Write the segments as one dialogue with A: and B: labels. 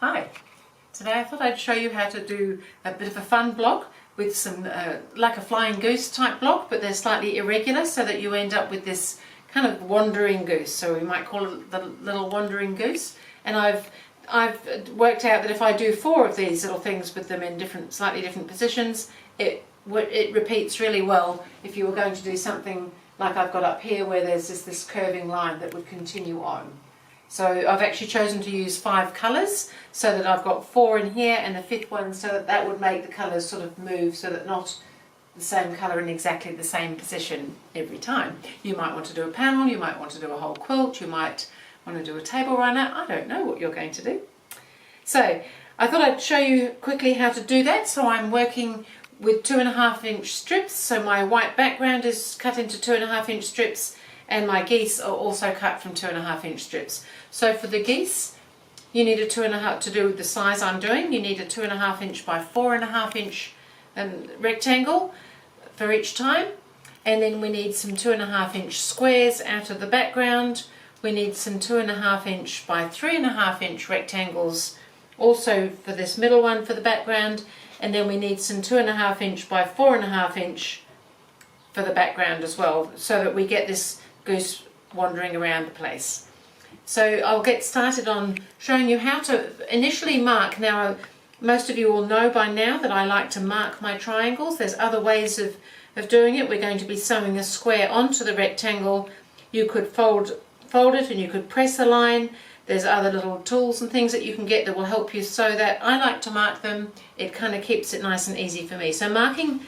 A: Hi, today I thought I'd show you how to do a bit of a fun block with some, like a flying goose type block, but they're slightly irregular so that you end up with this kind of wandering goose. So we might call it the little wandering goose. And I've worked out that if I do 4 of these little things with them in slightly different positions, it repeats really well if you were going to do something like I've got up here where there's this curving line that would continue on. So I've actually chosen to use 5 colours so that I've got 4 in here and the 5th one, so that would make the colours sort of move so that not the same colour in exactly the same position every time. You might want to do a panel, you might want to do a whole quilt, you might want to do a table runner. I don't know what you're going to do. So I thought I'd show you quickly how to do that. So I'm working with 2.5-inch strips, so my white background is cut into 2.5-inch strips and my geese are also cut from 2.5-inch strips. So for the geese, you need a 2.5, to do the size I'm doing, you need a 2.5-inch by 4.5-inch rectangle for each time. And then we need some 2.5-inch squares out of the background. We need some 2.5-inch by 3.5-inch rectangles also for this middle one for the background. And then we need some 2.5-inch by 4.5-inch for the background as well, so that we get this goose wandering around the place. So I'll get started on showing you how to initially mark. Now, most of you will know by now that I like to mark my triangles. There's other ways of doing it. We're going to be sewing a square onto the rectangle. You could fold it and you could press a line. There's other little tools and things that you can get that will help you sew that. I like to mark them. It kind of keeps it nice and easy for me. So marking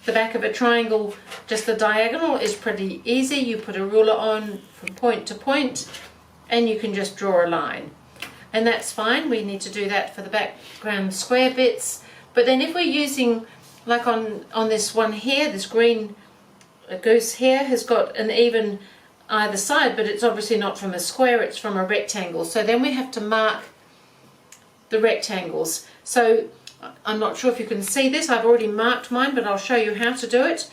A: the back of a triangle, just the diagonal, is pretty easy. You put a ruler on from point to point and you can just draw a line. And that's fine. We need to do that for the background square bits. But then if we're using, like on this one here, this green goose here has got an even either side, but it's obviously not from a square, it's from a rectangle. So then we have to mark the rectangles. So I'm not sure if you can see this, I've already marked mine, but I'll show you how to do it.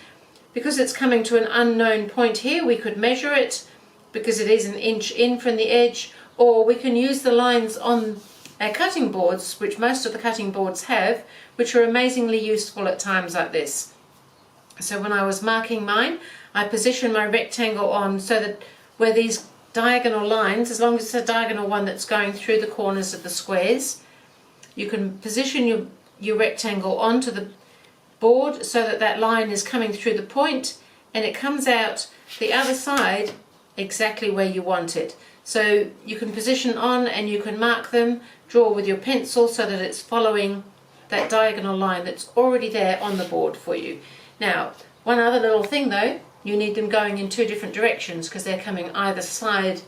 A: Because it's coming to an unknown point here, we could measure it because it is 1 inch in from the edge, or we can use the lines on our cutting boards, which most of the cutting boards have, which are amazingly useful at times like this. So when I was marking mine, I positioned my rectangle on so that where these diagonal lines, as long as it's a diagonal one that's going through the corners of the squares, you can position your rectangle onto the board so that that line is coming through the point and it comes out the other side exactly where you want it. So you can position on and you can mark them, draw with your pencil so that it's following that diagonal line that's already there on the board for you. Now, one other little thing though, you need them going in 2 different directions because they're coming either side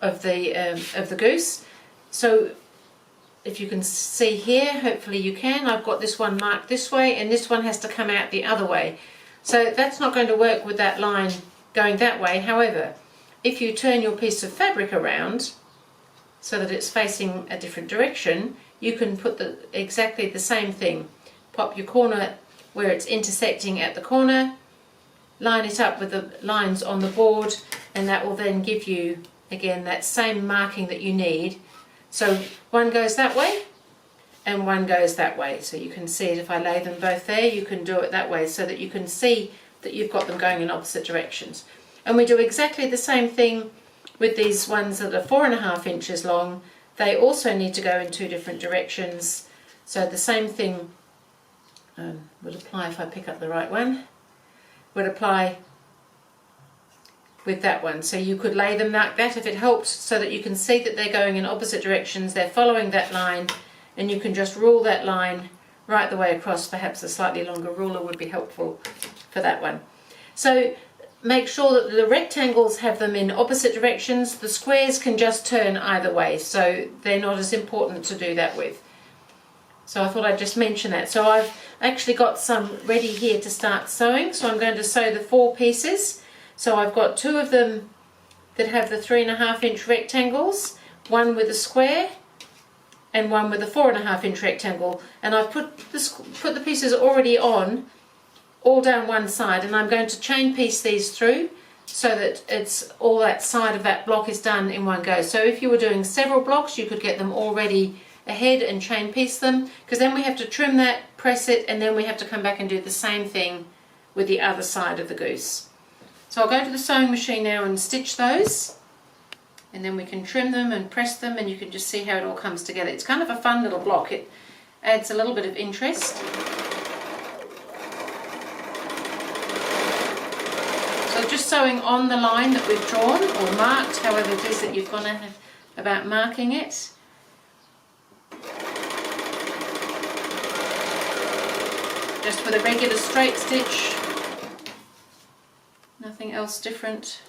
A: of the goose. So if you can see here, hopefully you can, I've got this one marked this way and this one has to come out the other way. So that's not going to work with that line going that way. However, if you turn your piece of fabric around so that it's facing a different direction, you can put exactly the same thing. Pop your corner where it's intersecting at the corner, line it up with the lines on the board, and that will then give you, again, that same marking that you need. So one goes that way and one goes that way. So you can see it if I lay them both there, you can do it that way so that you can see that you've got them going in opposite directions. And we do exactly the same thing with these ones that are 4.5 inches long. They also need to go in 2 different directions. So the same thing would apply, if I pick up the right one, would apply with that one. So you could lay them like that if it helps, so that you can see that they're going in opposite directions, they're following that line, and you can just rule that line right the way across. Perhaps a slightly longer ruler would be helpful for that one. So make sure that the rectangles have them in opposite directions. The squares can just turn either way, so they're not as important to do that with. So I thought I'd just mention that. So I've actually got some ready here to start sewing. So I'm going to sew the 4 pieces. So I've got 2 of them that have the 3.5-inch rectangles, one with a square and one with a 4.5-inch rectangle. And I've put the pieces already on, all down one side, and I'm going to chain piece these through so that it's all that side of that block is done in one go. So if you were doing several blocks, you could get them all ready ahead and chain piece them, because then we have to trim that, press it, and then we have to come back and do the same thing with the other side of the goose. So I'll go to the sewing machine now and stitch those, and then we can trim them and press them, and you can just see how it all comes together. It's kind of a fun little block. It adds a little bit of interest. So just sewing on the line that we've drawn or marked, however it is that you've gone about marking it. Just with a regular straight stitch, nothing else different.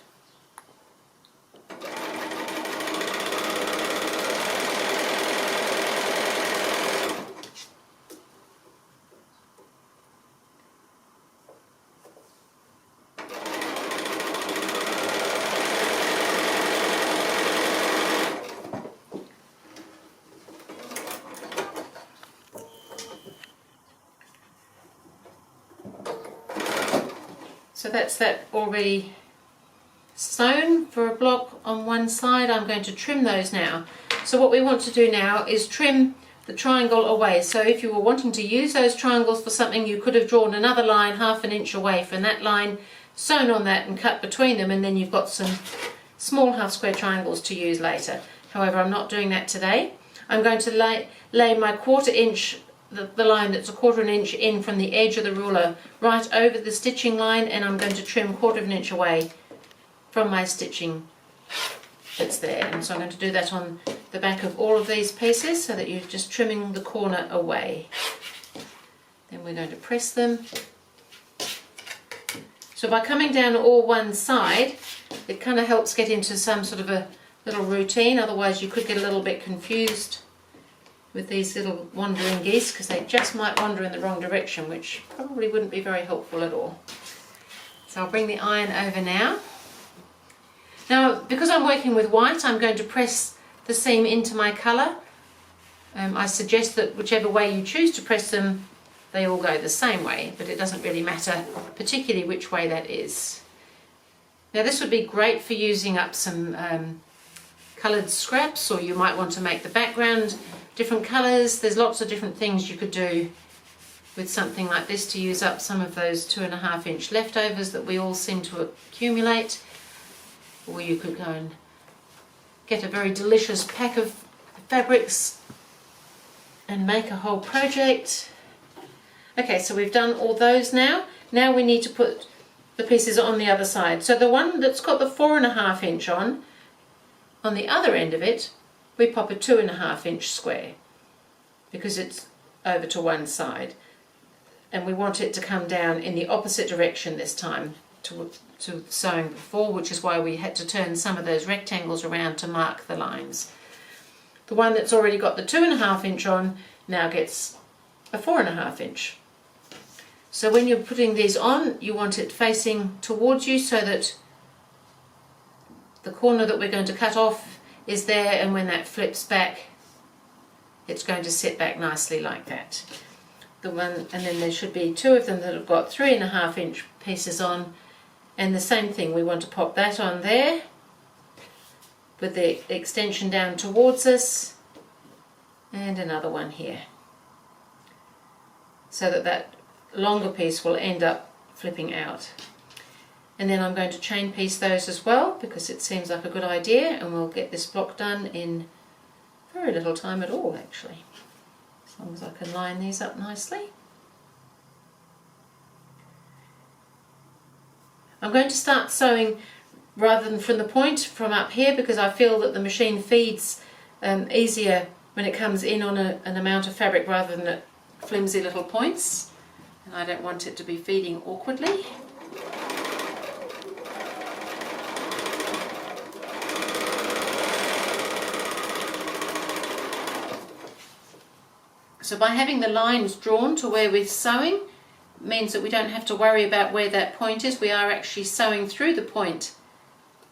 A: So that's that already sewn for a block on one side. I'm going to trim those now. So what we want to do now is trim the triangle away. So if you were wanting to use those triangles for something, you could have drawn another line 1/2 inch away from that line, sewn on that and cut between them, and then you've got some small half square triangles to use later. However, I'm not doing that today. I'm going to lay my 1/4 inch, the line that's 1/4 inch in from the edge of the ruler, right over the stitching line, and I'm going to trim 1/4 inch away from my stitching that's there. And so I'm going to do that on the back of all of these pieces, so that you're just trimming the corner away. Then we're going to press them. So by coming down all one side, it kind of helps get into some sort of a little routine. Otherwise you could get a little bit confused with these little wandering geese, because they just might wander in the wrong direction, which probably wouldn't be very helpful at all. So I'll bring the iron over now. Now, because I'm working with white, I'm going to press the seam into my colour. I suggest that whichever way you choose to press them, they all go the same way, but it doesn't really matter particularly which way that is. Now this would be great for using up some coloured scraps, or you might want to make the background different colours. There's lots of different things you could do with something like this to use up some of those 2.5 inch leftovers that we all seem to accumulate. Or you could go and get a very delicious pack of fabrics and make a whole project. Okay, so we've done all those now. Now we need to put the pieces on the other side. So the one that's got the 4.5 inch on the other end of it, we pop a 2.5 inch square, because it's over to one side, and we want it to come down in the opposite direction this time to sewing before, which is why we had to turn some of those rectangles around to mark the lines. The one that's already got the 2.5 inch on now gets a 4.5 inch. So when you're putting these on, you want it facing towards you, so that the corner that we're going to cut off is there, and when that flips back, it's going to sit back nicely like that. And then there should be two of them that have got 3.5 inch pieces on, and the same thing, we want to pop that on there with the extension down towards us, and another one here, so that that longer piece will end up flipping out. And then I'm going to chain piece those as well, because it seems like a good idea, and we'll get this block done in very little time at all, actually, as long as I can line these up nicely. I'm going to start sewing rather than from the point, from up here, because I feel that the machine feeds easier when it comes in on an amount of fabric rather than at flimsy little points, and I don't want it to be feeding awkwardly. So by having the lines drawn to where we're sewing, means that we don't have to worry about where that point is. We are actually sewing through the point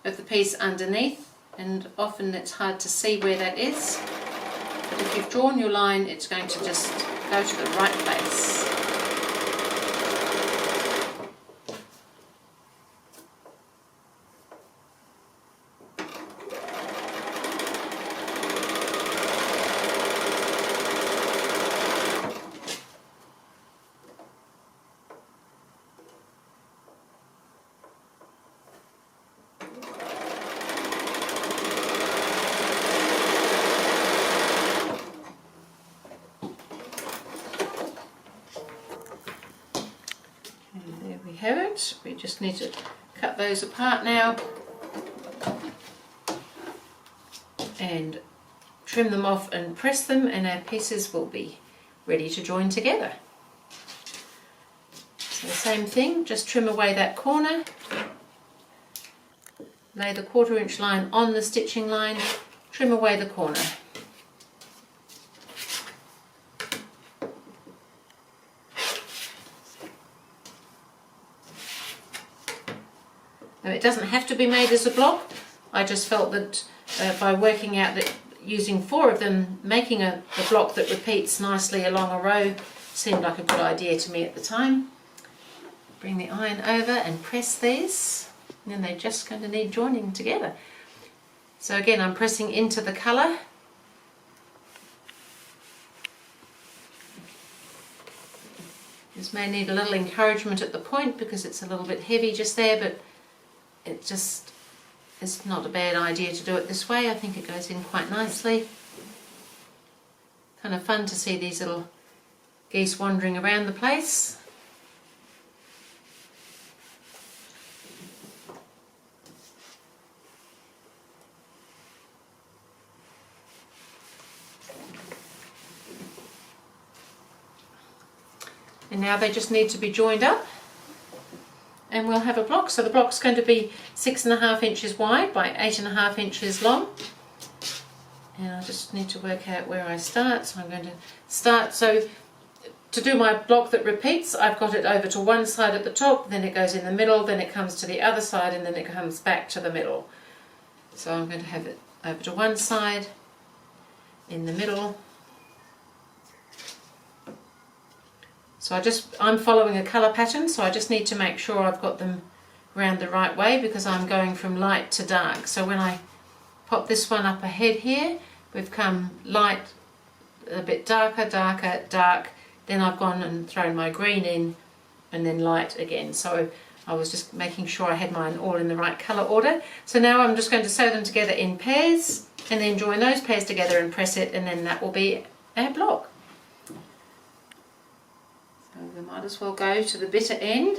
A: of the piece underneath, and often it's hard to see where that is. But if you've drawn your line, it's going to just go to the right place. have it. We just need to cut those apart now and trim them off and press them, and our pieces will be ready to join together. So the same thing, just trim away that corner, lay the 1/4 inch line on the stitching line, trim away the corner. Now it doesn't have to be made as a block. I just felt that by working out that using 4 of them, making a block that repeats nicely along a row seemed like a good idea to me at the time. Bring the iron over and press these, and then they're just going to need joining together. So again, I'm pressing into the colour. This may need a little encouragement at the point because it's a little bit heavy just there, but it's not a bad idea to do it this way. I think it goes in quite nicely. Kind of fun to see these little geese wandering around the place. And now they just need to be joined up and we'll have a block. So the block's going to be 6.5 inches wide by 8.5 inches long. And I just need to work out where I start. So I'm going to start, so to do my block that repeats, I've got it over to one side at the top, then it goes in the middle, then it comes to the other side, and then it comes back to the middle. So I'm going to have it over to one side, in the middle. So I'm following a colour pattern, so I just need to make sure I've got them round the right way because I'm going from light to dark. So when I pop this one up ahead here, we've come light, a bit darker, darker, dark, then I've gone and thrown my green in, and then light again. So I was just making sure I had mine all in the right colour order. So now I'm just going to sew them together in pairs, and then join those pairs together and press it, and then that will be our block. So we might as well go to the bitter end.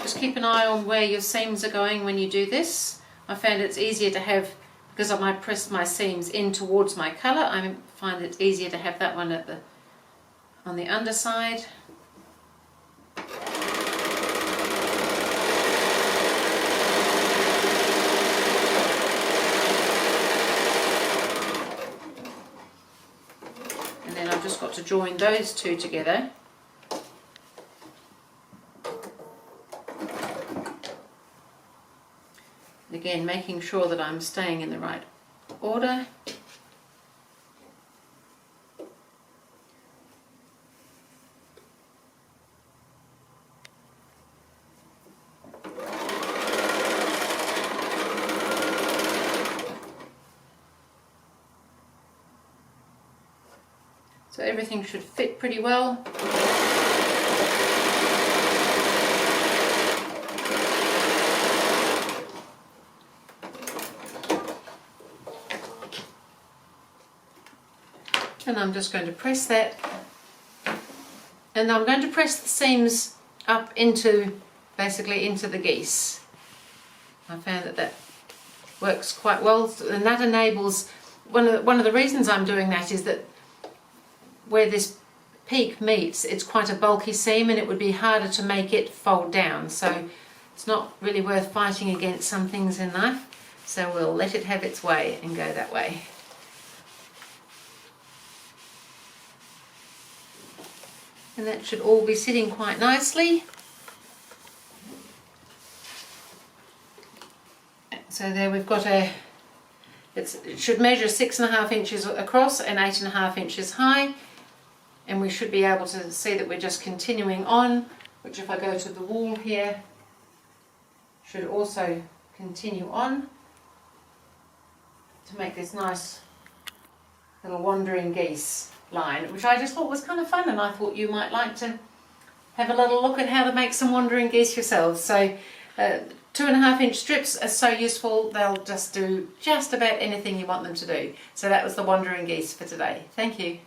A: Just keep an eye on where your seams are going when you do this. I found it's easier to have, because I pressed my seams in towards my colour, I find it's easier to have that one on the underside. And then I've just got to join those two together. Again, making sure that I'm staying in the right order. So everything should fit pretty well. And I'm just going to press that, and I'm going to press the seams up into, basically into the geese. I found that works quite well, and that enables, one of the reasons I'm doing that is that where this peak meets, it's quite a bulky seam and it would be harder to make it fold down, so it's not really worth fighting against some things in life, so we'll let it have its way and go that way. And that should all be sitting quite nicely. So there we've got it should measure 6.5 inches across and 8.5 inches high, and we should be able to see that we're just continuing on, which if I go to the wall here, should also continue on to make this nice little wandering geese line, which I just thought was kind of fun, and I thought you might like to have a little look at how to make some wandering geese yourselves. So 2.5-inch strips are so useful, they'll just do just about anything you want them to do. So that was the wandering geese for today. Thank you.